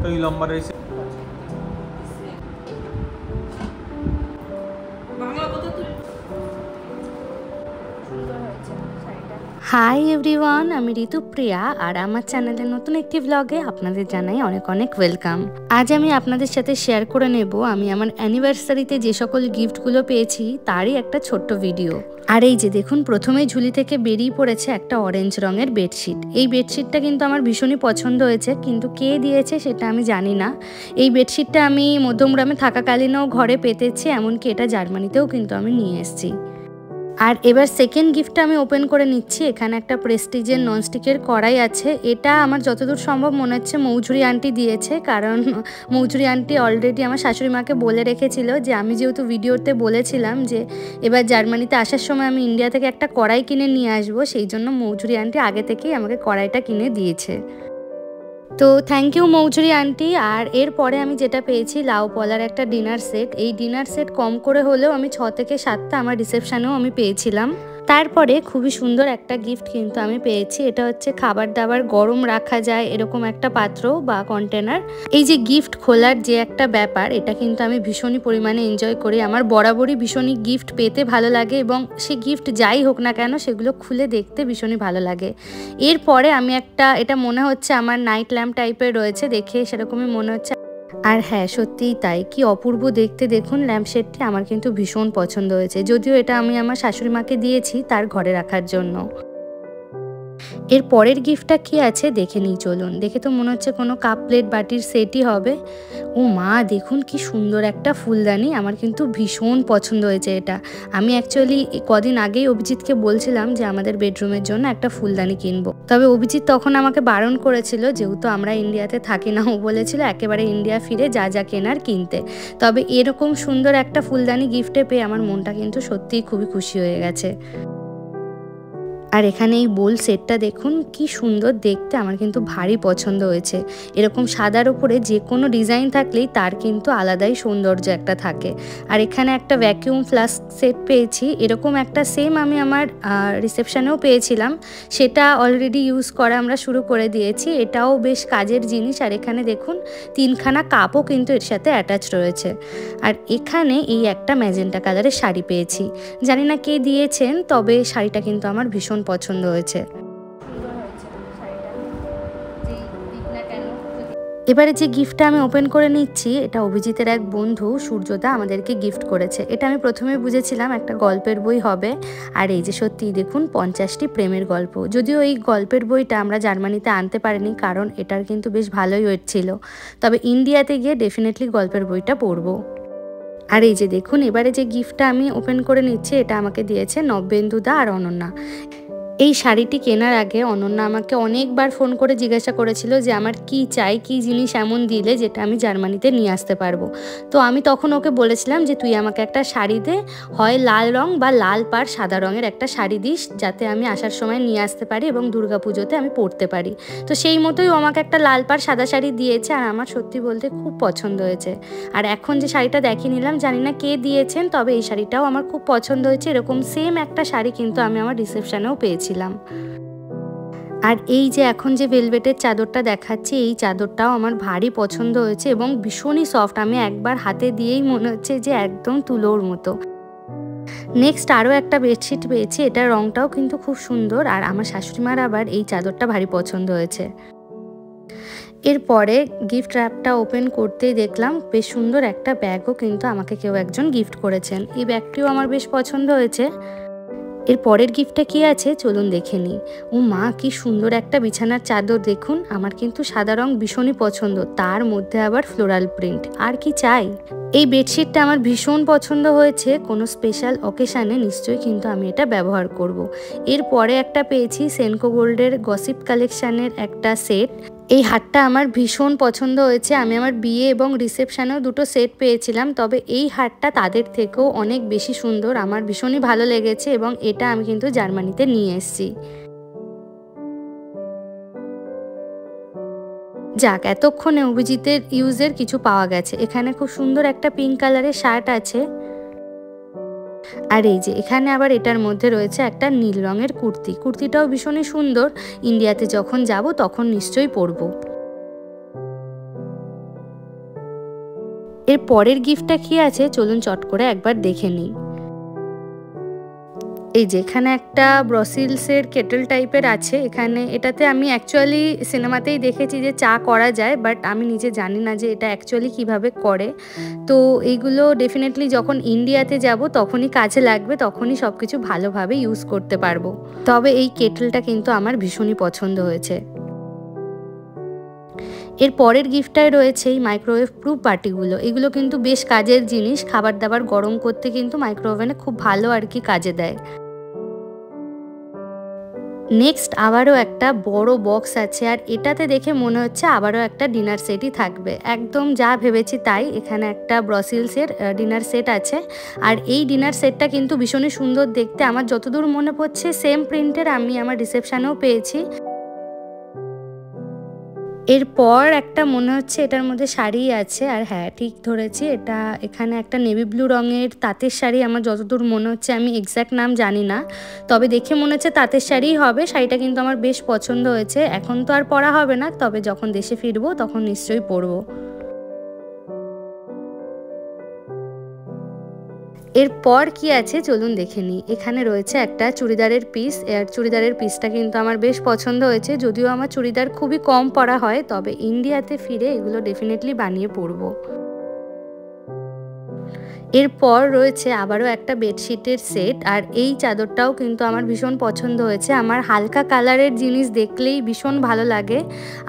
তো এই লম্বা রয়েছে। হাই এভরিওয়ান, আমি ঋতুপ্রিয়া আর আমার চ্যানেলের নতুন একটি ব্লগে আপনাদের জানাই অনেক অনেক ওয়েলকাম। আজ আমি আপনাদের সাথে শেয়ার করে নেব আমি আমার অ্যানিভার্সারিতে যে সকল গিফটগুলো পেয়েছি তারই একটা ছোট্ট ভিডিও। আর এই যে দেখুন, প্রথমেই ঝুলি থেকে বেরিয়ে পড়েছে একটা অরেঞ্জ রঙের বেডশিট। এই বেডশিটটা কিন্তু আমার ভীষণই পছন্দ হয়েছে, কিন্তু কে দিয়েছে সেটা আমি জানি না। এই বেডশিটটা আমি মধ্যমগ্রামে থাকাকালীনও ঘরে পেতেছি, এমনকি এটা জার্মানিতেও কিন্তু আমি নিয়ে এসেছি। আর এবার সেকেন্ড গিফটটা আমি ওপেন করে নিচ্ছি। এখানে একটা প্রেস্টিজের ননস্টিকের কড়াই আছে। এটা আমার যতদূর সম্ভব মনে হচ্ছে মৌঝুরি আন্টি দিয়েছে, কারণ মৌঝুরি আন্টি অলরেডি আমার শাশুড়ি মাকে বলে রেখেছিল যে আমি যেহেতু ভিডিওতে বলেছিলাম যে এবার জার্মানিতে আসার সময় আমি ইন্ডিয়া থেকে একটা কড়াই কিনে নিয়ে আসবো, সেই জন্য মৌঝুরি আন্টি আগে থেকেই আমাকে কড়াইটা কিনে দিয়েছে। তো থ্যাংক ইউ মৌঝুরি আন্টি। আর এরপরে আমি যেটা পেয়েছি লাউ পলার একটা ডিনার সেট। এই ডিনার সেট কম করে হলেও আমি 6 থেকে 7টা আমার রিসেপশানেও আমি পেয়েছিলাম। তারপরে খুবই সুন্দর একটা গিফট কিন্তু আমি পেয়েছি। এটা হচ্ছে খাবার দাবার গরম রাখা যায় এরকম একটা পাত্র বা কন্টেনার। এই যে গিফট খোলার যে একটা ব্যাপার, এটা কিন্তু আমি ভীষণই পরিমাণে এনজয় করি। আমার বরাবরই ভীষণই গিফট পেতে ভালো লাগে এবং সে গিফট যাই হোক না কেন সেগুলো খুলে দেখতে ভীষণই ভালো লাগে। এরপরে আমি এটা মনে হচ্ছে আমার নাইট ল্যাম্প টাইপের রয়েছে, দেখে সেরকমই মনে হচ্ছে। আর হ্যাঁ, সত্যিই তাই, কি অপূর্ব দেখতে দেখুন। ল্যাম্পশেডটি আমার কিন্তু ভীষণ পছন্দ হয়েছে, যদিও এটা আমি আমার শাশুড়ি মাকে দিয়েছি তার ঘরে রাখার জন্য। এর পরের গিফটটা কি আছে দেখে নিই চলুন। দেখে তো মনে হচ্ছে কোনো কাপ প্লেট বাটির সেটই হবে। ও মা, দেখুন কি সুন্দর একটা ফুলদানি, আমার কিন্তু ভীষণ পছন্দ হয়েছে এটা। আমি অ্যাকচুয়ালি কদিন আগেই অভিজিৎকে বলছিলাম যে আমাদের বেডরুমের জন্য একটা ফুলদানি কিনবো, তবে অভিজিৎ তখন আমাকে বারণ করেছিল, যেহেতু আমরা ইন্ডিয়াতে থাকি না। ও বলেছিল একেবারে ইন্ডিয়া ফিরে যা যা কেনার কিনতে। তবে এরকম সুন্দর একটা ফুলদানি গিফটে পেয়ে আমার মনটা কিন্তু সত্যিই খুবই খুশি হয়ে গেছে। আর এখানে এই বোল সেটটা দেখুন কি সুন্দর দেখতে, আমার কিন্তু ভারী পছন্দ হয়েছে। এরকম সাদার উপরে যে কোনো ডিজাইন থাকলেই তার কিন্তু আলাদাই সৌন্দর্য একটা থাকে। আর এখানে একটা ভ্যাকিউম ফ্লাস্ক সেট পেয়েছি, এরকম একটা সেম আমি আমার রিসেপশানেও পেয়েছিলাম। সেটা অলরেডি ইউজ করা আমরা শুরু করে দিয়েছি। এটাও বেশ কাজের জিনিস। আর এখানে দেখুন 3খানা কাপও কিন্তু এর সাথে অ্যাটাচ রয়েছে। আর এখানে এই একটা ম্যাজেন্টা কালারের শাড়ি পেয়েছি, জানি না কে দিয়েছেন, তবে শাড়িটা কিন্তু আমার ভীষণ পছন্দ হয়েছে। এবারে যে গিফটটা আমি ওপেন করে নিচ্ছি, এটা অভিজিতের এক বন্ধু সূর্যদা আমাদেরকে গিফট করেছে। এটা আমি প্রথমে বুঝেছিলাম একটা গল্পের বই হবে। আর এই যে সত্যিই দেখুন 50টি প্রেমের গল্প। যদিও এই গল্পের বইটা আমরা জার্মানিতে আনতে পারিনি, কারণ এটার কিন্তু বেশ ভালোই ওয়েট ছিল। তবে ইন্ডিয়াতে গিয়ে ডেফিনেটলি গল্পের বইটা পড়বো। আর এই যে দেখুন, এবারে যে গিফটটা আমি ওপেন করে নিচ্ছি, এটা আমাকে দিয়েছে নবেন্দুদা আর অনন্যা। এই শাড়িটি কেনার আগে অনন্যা আমাকে অনেকবার ফোন করে জিজ্ঞাসা করেছিল যে আমার কি চাই, কি জিনিস এমন দিলে যেটা আমি জার্মানিতে নিয়ে আসতে পারবো। তো আমি তখন ওকে বলেছিলাম যে তুই আমাকে একটা শাড়ি দে, হয় লাল রং বা লাল পাড় সাদা রঙের একটা শাড়ি দিস, যাতে আমি আসার সময় নিয়ে আসতে পারি এবং দুর্গাপুজোতে আমি পরতে পারি। তো সেই মতোই ও আমাকে একটা লাল পাড় সাদা শাড়ি দিয়েছে, আর আমার সত্যি বলতে খুব পছন্দ হয়েছে। আর এখন যে শাড়িটা দেখিয়ে নিলাম, জানি না কে দিয়েছেন, তবে এই শাড়িটাও আমার খুব পছন্দ হয়েছে। এরকম সেম একটা শাড়ি কিন্তু আমি আমার রিসেপশনেও পেয়েছি। আর এই যে এখন যে ভেলভেটের চাদরটা দেখাচ্ছি, এই চাদরটাও আমার ভারী পছন্দ হয়েছে এবং ভীষণই সফট। আমি একবার হাতে দিয়েই মনে হচ্ছে যে একদম তুলোর মতো। নেক্সট আরও একটা বেডশিট পেয়েছি, এটার রংটাও কিন্তু খুব সুন্দর। আর আমার শাশুড়িমার আবার এই চাদরটা ভারী পছন্দ হয়েছে। এরপরে গিফট র্যাপটা ওপেন করতেই দেখলাম বেশ সুন্দর একটা ব্যাগও কিন্তু আমাকে কেউ একজন গিফট করেছেন। এই ব্যাগটিও আমার বেশ পছন্দ হয়েছে। এর পরের গিফটটা কি আছে চলুন দেখে নিই। ও মা, কি সুন্দর একটা বিছানার চাদর দেখুন। আমার কিন্তু সাদা রং ভীষণই পছন্দ, তার মধ্যে আবার ফ্লোরাল প্রিন্ট, আর কি চাই। এই বেডশিটটা আমার ভীষণ পছন্দ হয়েছে। কোনো স্পেশাল অকেশানে নিশ্চয়ই কিন্তু আমি এটা ব্যবহার করব। এরপরে একটা পেয়েছি সেনকো গোল্ডের গসিপ কালেকশানের একটা সেট। এই হারটা আমার ভীষণ পছন্দ হয়েছে। আমি আমার বিয়ে এবং রিসেপশনেও দুটো সেট পেয়েছিলাম, তবে এই হারটা তাদের থেকেও অনেক বেশি সুন্দর, আমার ভীষণই ভালো লেগেছে এবং এটা আমি কিন্তু জার্মানিতে নিয়ে এসেছি। যাক, এতক্ষণে অভিজিতের ইউজের কিছু পাওয়া গেছে। এখানে খুব সুন্দর একটা পিঙ্ক কালারের শার্ট আছে। আর এই যে এখানে আবার এটার মধ্যে রয়েছে একটা নীল রঙের কুর্তি। কুর্তিটাও ভীষণই সুন্দর, ইন্ডিয়াতে যখন যাব তখন নিশ্চয়ই পরবো। এর পরের গিফটটা কি আছে চলুন চট করে একবার দেখে নিই। এই যেখানে একটা ব্রাসেলসের কেটল টাইপের আছে, এটাতে আমি অ্যাকচুয়ালি সিনেমাতেই দেখেছি যে চা করা যায়, বাট আমি নিজে জানি না যে এটা অ্যাকচুয়ালি কিভাবে করে। তো এইগুলো ডেফিনেটলি যখন ইন্ডিয়াতে যাব তখনই কাজে লাগবে, তখনই সব কিছু ভালোভাবে ইউজ করতে পারবো। তবে এই কেটলটা কিন্তু আমার ভীষণই পছন্দ হয়েছে। এর পরের গিফটটায় রয়েছে এই মাইক্রোওয়েভ প্রুফ বাটিগুলো। এগুলো কিন্তু বেশ কাজের জিনিস, খাবার দাবার গরম করতে কিন্তু মাইক্রোওভেনে খুব ভালো আর কি কাজে দেয়। নেক্সট আবারও একটা বড় বক্স আছে, আর এটাতে দেখে মনে হচ্ছে আবারও একটা ডিনার সেটই থাকবে। একদম যা ভেবেছি তাই, এখানে একটা ব্রাসেলসের ডিনার সেট আছে। আর এই ডিনার সেটটা কিন্তু ভীষণই সুন্দর দেখতে, আমার যতদূর মনে পড়ছে সেম প্রিন্টের আমি আমার রিসেপশনেও পেয়েছি। এরপর একটা মনে হচ্ছে এটার মধ্যে শাড়ি আছে, আর হ্যাঁ ঠিক ধরেছি, এখানে একটা নেভি ব্লু রঙের তাঁতের শাড়ি, আমার যতদূর মনে হচ্ছে, আমি এক্স্যাক্ট নাম জানি না, তবে দেখে মনে হচ্ছে তাঁতের শাড়িই হবে। শাড়িটা কিন্তু আমার বেশ পছন্দ হয়েছে। এখন তো আর পরা হবে না, তবে যখন দেশে ফিরবো তখন নিশ্চয়ই পরবো। এরপর কি আছে চলুন দেখে নিই। এখানে রয়েছে একটা চুড়িদারের পিস। চুড়িদারের পিসটা কিন্তু আমার বেশ পছন্দ হয়েছে, যদিও আমার চুড়িদার খুবই কম পরা হয়, তবে ইন্ডিয়াতে ফিরে এগুলো ডেফিনেটলি বানিয়ে পরবো। এরপর রয়েছে আবারও একটা বেডশিটের সেট, আর এই চাদরটাও কিন্তু আমার ভীষণ পছন্দ হয়েছে। আমার হালকা কালারের জিনিস দেখলেই ভীষণ ভালো লাগে,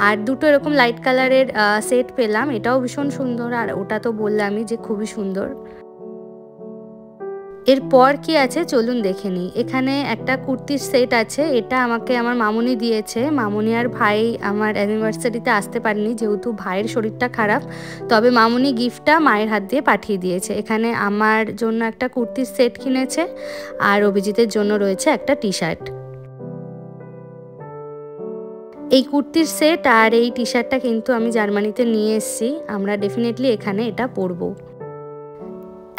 আর দুটো এরকম লাইট কালারের সেট পেলাম, এটাও ভীষণ সুন্দর, আর ওটা তো বললামই যে খুবই সুন্দর। এরপর কি আছে চলুন দেখে নিই। এখানে একটা কুর্তির সেট আছে, এটা আমাকে আমার মামুনি দিয়েছে। মামুনি আর ভাই আমার অ্যানিভার্সারিতে আসতে পারেনি, যেহেতু ভাইয়ের শরীরটা খারাপ, তবে মামুনি গিফটটা মায়ের হাত দিয়ে পাঠিয়ে দিয়েছে। এখানে আমার জন্য একটা কুর্তির সেট কিনেছে, আর অভিজিতের জন্য রয়েছে একটা টি শার্ট। এই কুর্তির সেট আর এই টি শার্টটা কিন্তু আমি জার্মানিতে নিয়ে এসেছি, আমরা ডেফিনেটলি এখানে এটা পরবো।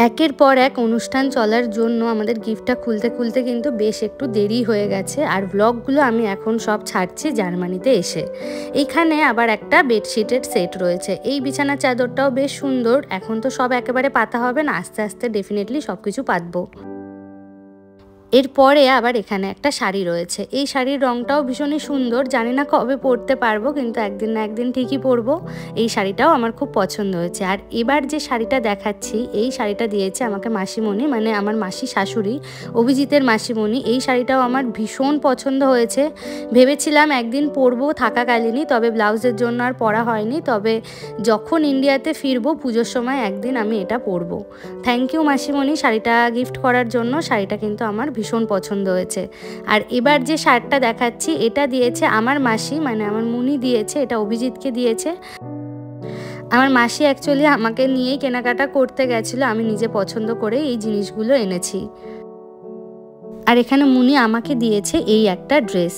একের পর এক অনুষ্ঠান চলার জন্য আমাদের গিফটটা খুলতে খুলতে কিন্তু বেশ একটু দেরি হয়ে গেছে, আর ব্লগগুলো আমি এখন সব ছাড়ছি জার্মানিতে এসে। এইখানে আবার একটা বেডশিটের সেট রয়েছে। এই বিছানার চাদরটাও বেশ সুন্দর। এখন তো সব একেবারে পাতা হবে না, আস্তে আস্তে ডেফিনেটলি সব কিছু পাতবো। এরপরে আবার এখানে একটা শাড়ি রয়েছে। এই শাড়ির রংটাও ভীষণই সুন্দর, জানি না কবে পরতে পারবো, কিন্তু একদিন না একদিন ঠিকই পরবো। এই শাড়িটাও আমার খুব পছন্দ হয়েছে। আর এবার যে শাড়িটা দেখাচ্ছি, এই শাড়িটা দিয়েছে আমাকে মাসিমণি, মানে আমার মাসি শাশুড়ি, অভিজিতের মাসিমণি। এই শাড়িটাও আমার ভীষণ পছন্দ হয়েছে। ভেবেছিলাম একদিন পরবো থাকাকালীনই, তবে ব্লাউজের জন্য আর পরা হয়নি, তবে যখন ইন্ডিয়াতে ফিরবো পুজোর সময় একদিন আমি এটা পরবো। থ্যাংক ইউ মাসিমণি শাড়িটা গিফট করার জন্য। শাড়িটা কিন্তু আমার ভীষণ পছন্দ হয়েছে। আর এবার যে শার্টটা দেখাচ্ছি, এটা দিয়েছে আমার মাসি, মানে আমার মুনি দিয়েছে, এটা অভিজিৎকে দিয়েছে। আমার মাসি অ্যাকচুয়ালি আমাকে নিয়েই কেনাকাটা করতে গেছিলো, আমি নিজে পছন্দ করে এই জিনিসগুলো এনেছি। আর এখানে মুনি আমাকে দিয়েছে এই একটা ড্রেস।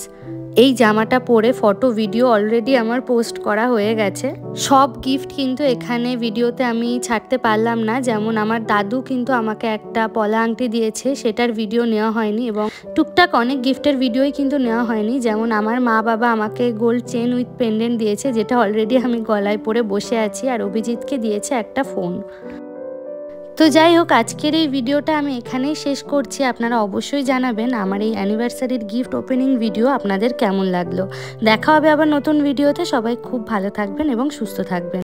এই জামাটা পরে ফটো ভিডিও অলরেডি আমার পোস্ট করা হয়ে গেছে। সব গিফট কিন্তু এখানে ভিডিওতে আমি ছাড়তে পারলাম না, যেমন আমার দাদু কিন্তু আমাকে একটা পলা আংটি দিয়েছে, সেটার ভিডিও নেওয়া হয়নি, এবং টুকটাক অনেক গিফটের ভিডিওই কিন্তু নেওয়া হয়নি। যেমন আমার মা বাবা আমাকে গোল্ড চেন উইথ পেন্ডেন্ট দিয়েছে, যেটা অলরেডি আমি গলায় পরে বসে আছি, আর অভিজিৎকে দিয়েছে একটা ফোন। তো যাই হোক, আজকের এই ভিডিওটা আমি এখানেই শেষ করছি। আপনারা অবশ্যই জানাবেন আমার এই অ্যানিভার্সারির গিফট ওপেনিং ভিডিও আপনাদের কেমন লাগলো। দেখা হবে আবার নতুন ভিডিওতে। সবাই খুব ভালো থাকবেন এবং সুস্থ থাকবেন।